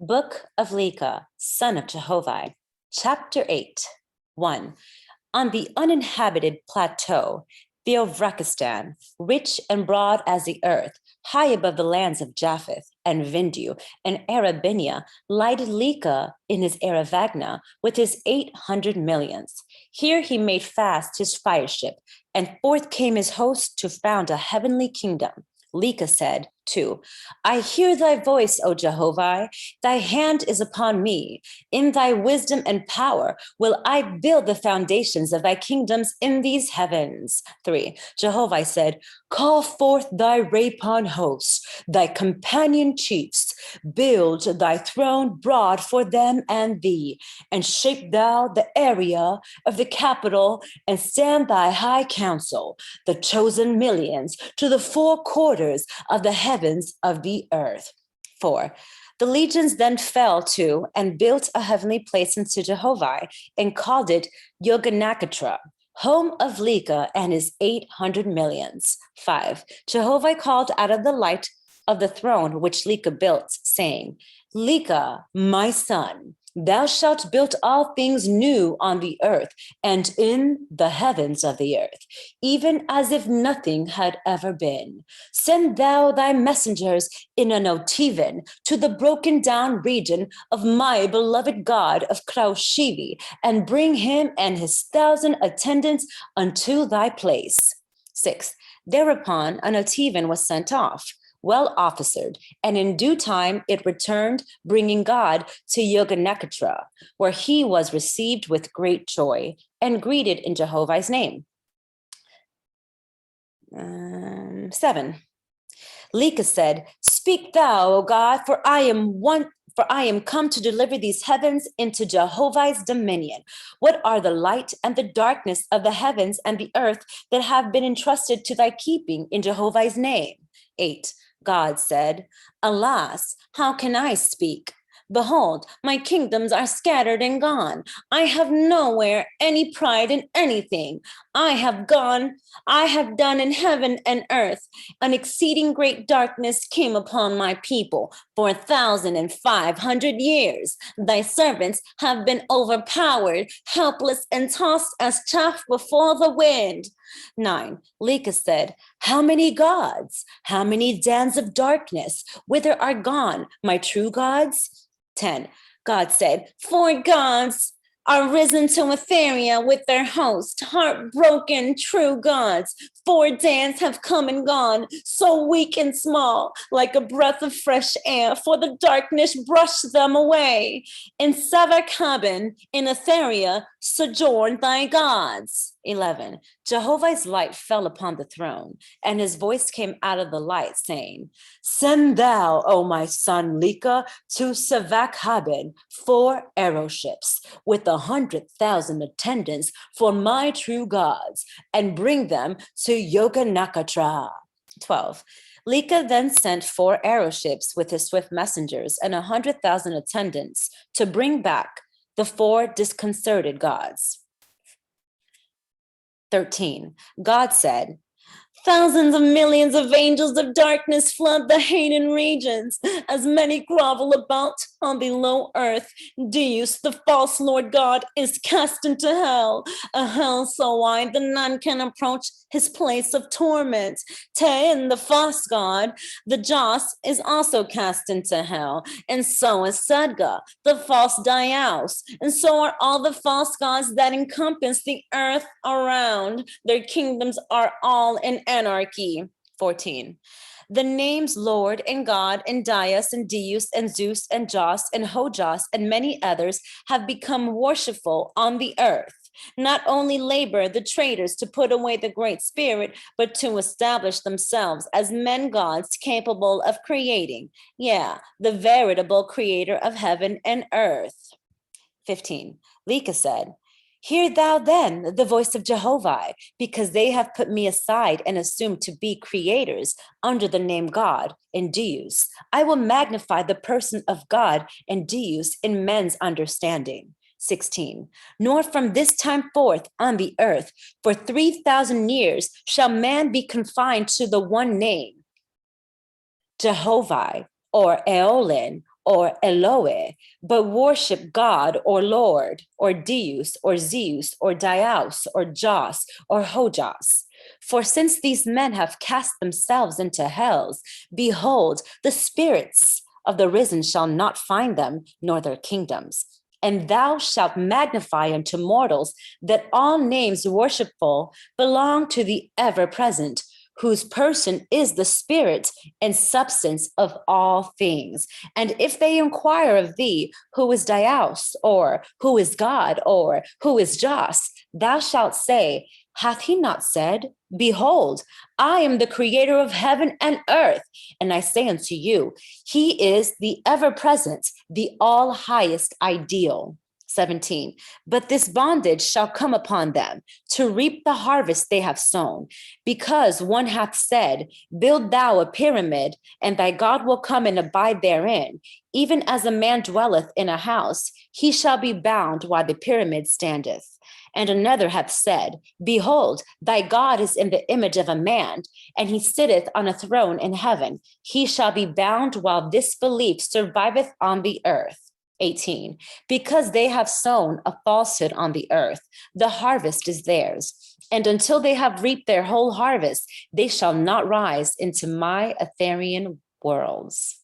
Book of Lika, son of Jehovih, Chapter 8, 1. On the uninhabited plateau, Theovrakistan, rich and broad as the earth, high above the lands of Japheth and Vindu and Arabinia, lighted Lika in his Aravagna with his 800 millions. Here he made fast his fire ship, and forth came his host to found a heavenly kingdom. Lika said, 2. I hear thy voice, O Jehovah. Thy hand is upon me. In thy wisdom and power will I build the foundations of thy kingdoms in these heavens. 3. Jehovah said, call forth thy Rapon hosts, thy companion chiefs. Build thy throne broad for them and thee, and shape thou the area of the capital, and stand thy high council, the chosen millions, to the four quarters of the heavens of the earth. 4. The legions then fell to and built a heavenly place unto Jehovah and called it Yoganakatra, home of Lika and his 800 millions. 5. Jehovah called out of the light of the throne which Lika built, saying, Lika, my son, thou shalt build all things new on the earth and in the heavens of the earth, even as if nothing had ever been. Send thou thy messengers in an Otivan to the broken down region of my beloved God of Kraushivi, and bring him and his 1,000 attendants unto thy place. 6. Thereupon an Otivan was sent off, well officered, and in due time it returned, bringing God to Yoganakatra, where he was received with great joy and greeted in Jehovah's name. 7. Lika said, speak thou, O God, for I am come to deliver these heavens into Jehovah's dominion. What are the light and the darkness of the heavens and the earth that have been entrusted to thy keeping in Jehovah's name? 8. God said, alas, how can I speak? Behold, my kingdoms are scattered and gone. I have nowhere any pride in anything. I have done in heaven and earth. An exceeding great darkness came upon my people for 1,500 years. Thy servants have been overpowered, helpless, and tossed as chaff before the wind. 9. Lika said, how many gods? How many dens of darkness? Whither are gone my true gods? 10. God said, 4 gods are risen to Etheria with their host, heartbroken true gods. 4 dens have come and gone, so weak and small, like a breath of fresh air, for the darkness brushed them away. In Savakabin, in Etheria, sojourn thy gods. 11. Jehovah's light fell upon the throne, and his voice came out of the light, saying, send thou, O my son Lika, to Savakabin 4 arrow ships with 100,000 attendants for my true gods, and bring them to Yoganakatra. 12. Lika then sent 4 arrow ships with his swift messengers and 100,000 attendants to bring back the 4 disconcerted gods. 13. God said, thousands of millions of angels of darkness flood the Hanan regions, as many grovel about on below earth. Deus, the false Lord God, is cast into hell, a hell so wide that none can approach his place of torment. Ten, the false God, the Joss, is also cast into hell, and so is Sadga, the false Diaus, and so are all the false gods that encompass the earth around. Their kingdoms are all in anarchy. 14. The names Lord and God and Dias and Deus and Zeus and Joss and Hojas and many others have become worshipful on the earth. Not only labor the traitors to put away the Great Spirit, but to establish themselves as men gods capable of creating, the veritable creator of heaven and earth. 15. Lika said, hear thou then the voice of Jehovah, because they have put me aside and assumed to be creators under the name God and Deus. I will magnify the person of God and Deus in men's understanding. 16. Nor from this time forth on the earth for 3,000 years shall man be confined to the one name, Jehovah, or Eolin, or Eloe, but worship God or Lord or Deus or Zeus or Diaus or Jos or Hojas. For since these men have cast themselves into hells, behold, the spirits of the risen shall not find them, nor their kingdoms. And thou shalt magnify unto mortals that all names worshipful belong to the ever present, whose person is the spirit and substance of all things. And if they inquire of thee, who is Dios, or who is God, or who is Jos, thou shalt say, hath he not said, behold, I am the creator of heaven and earth. And I say unto you, he is the ever present, the all highest ideal. 17. But this bondage shall come upon them to reap the harvest they have sown, because one hath said, build thou a pyramid, and thy God will come and abide therein. Even as a man dwelleth in a house, he shall be bound while the pyramid standeth. And another hath said, behold, thy God is in the image of a man, and he sitteth on a throne in heaven. He shall be bound while this belief surviveth on the earth. 18. Because they have sown a falsehood on the earth, the harvest is theirs. And until they have reaped their whole harvest, they shall not rise into my Etherean worlds.